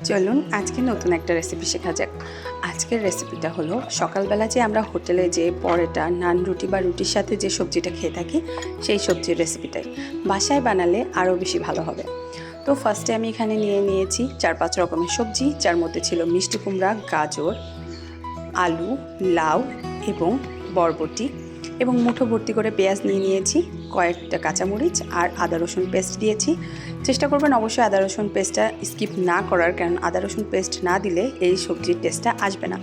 চলুন আজকে নতুন একটা রেসিপি শেখা যাক। আজকের রেসিপিটা হলো সকালবেলা যে আমরা হোটেলে যে পরোটা, নান, রুটি বা রুটির সাথে যে সবজিটা খেয়ে থাকি সেই সবজির রেসিপিটাই বাসায় বানালে আরও বেশি ভালো হবে। তো ফার্স্টে আমি এখানে নিয়েছি 4-5 রকমের সবজি, যার মধ্যে ছিল মিষ্টি কুমড়া, গাজর, আলু, লাউ এবং বরবটি এবং মুঠো ভর্তি করে পেঁয়াজ নিয়েছি, কয়েকটা কাঁচামরিচ আর আদা রসুন পেস্ট দিয়েছি। চেষ্টা করবেন অবশ্যই আদা রসুন পেস্টটা স্কিপ না করার, কারণ আদা রসুন পেস্ট না দিলে এই সবজির টেস্টটা আসবে না।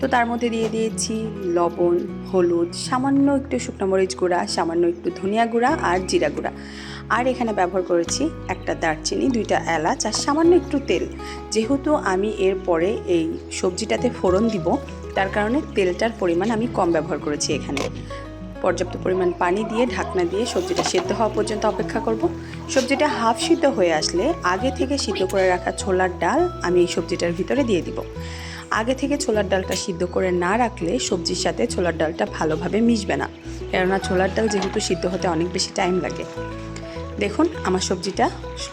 তো তার মধ্যে দিয়ে দিয়েছি লবণ, হলুদ, সামান্য একটু শুকনো মরিচ গুঁড়া, সামান্য একটু ধনিয়া গুঁড়া আর জিরা গুঁড়া। আর এখানে ব্যবহার করেছি একটা দারচিনি, 2টা এলাচ আর সামান্য একটু তেল। যেহেতু আমি এরপরে এই সবজিটাতে ফোড়ন দিব, তার কারণে তেলটার পরিমাণ আমি কম ব্যবহার করেছি। এখানে পর্যাপ্ত পরিমাণ পানি দিয়ে ঢাকনা দিয়ে সবজিটা সেদ্ধ হওয়া পর্যন্ত অপেক্ষা করব। সবজিটা হাফ সিদ্ধ হয়ে আসলে আগে থেকে সিদ্ধ করে রাখা ছোলার ডাল আমি এই সবজিটার ভিতরে দিয়ে দিব। আগে থেকে ছোলার ডালটা সিদ্ধ করে না রাখলে সবজির সাথে ছোলার ডালটা ভালোভাবে মিশবে না, কেননা ছোলার ডাল যেহেতু সিদ্ধ হতে অনেক বেশি টাইম লাগে। দেখুন আমার সবজিটা,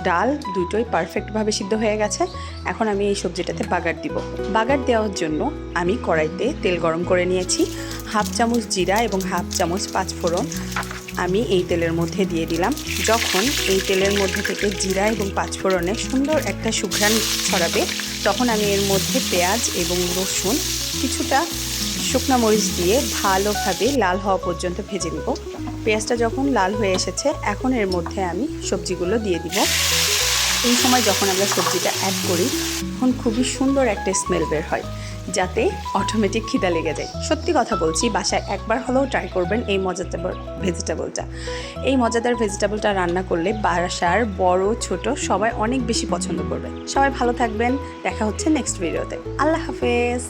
ডাল দুটোই পারফেক্টভাবে সিদ্ধ হয়ে গেছে। এখন আমি এই সবজিটাতে বাগার দিব। বাগার দেওয়ার জন্য আমি কড়াইতে তেল গরম করে নিয়েছি। হাফ চামচ জিরা এবং হাফ চামচ পাঁচফোড়ন আমি এই তেলের মধ্যে দিয়ে দিলাম। যখন এই তেলের মধ্যে থেকে জিরা এবং পাঁচফোড়নে সুন্দর একটা সুঘ্রাণ ছড়াবে, তখন আমি এর মধ্যে পেঁয়াজ এবং রসুন, কিছুটা শুকনো মরিচ দিয়ে ভালোভাবে লাল হওয়া পর্যন্ত ভেজে নেব। পেঁয়াজটা যখন লাল হয়ে এসেছে, এখন এর মধ্যে আমি সবজিগুলো দিয়ে দিব। এই সময় যখন আমরা সবজিটা অ্যাড করি, তখন খুবই সুন্দর একটা স্মেল বের হয়, যাতে অটোমেটিক খিদা লেগে যায়। সত্যি কথা বলছি, বাসায় একবার হলেও ট্রাই করবেন এই মজাদার ভেজিটেবলটা। এই মজাদার ভেজিটেবলটা রান্না করলে বাসার বড় ছোট সবাই অনেক বেশি পছন্দ করবে। সবাই ভালো থাকবেন, দেখা হচ্ছে নেক্সট ভিডিওতে। আল্লাহ হাফেজ।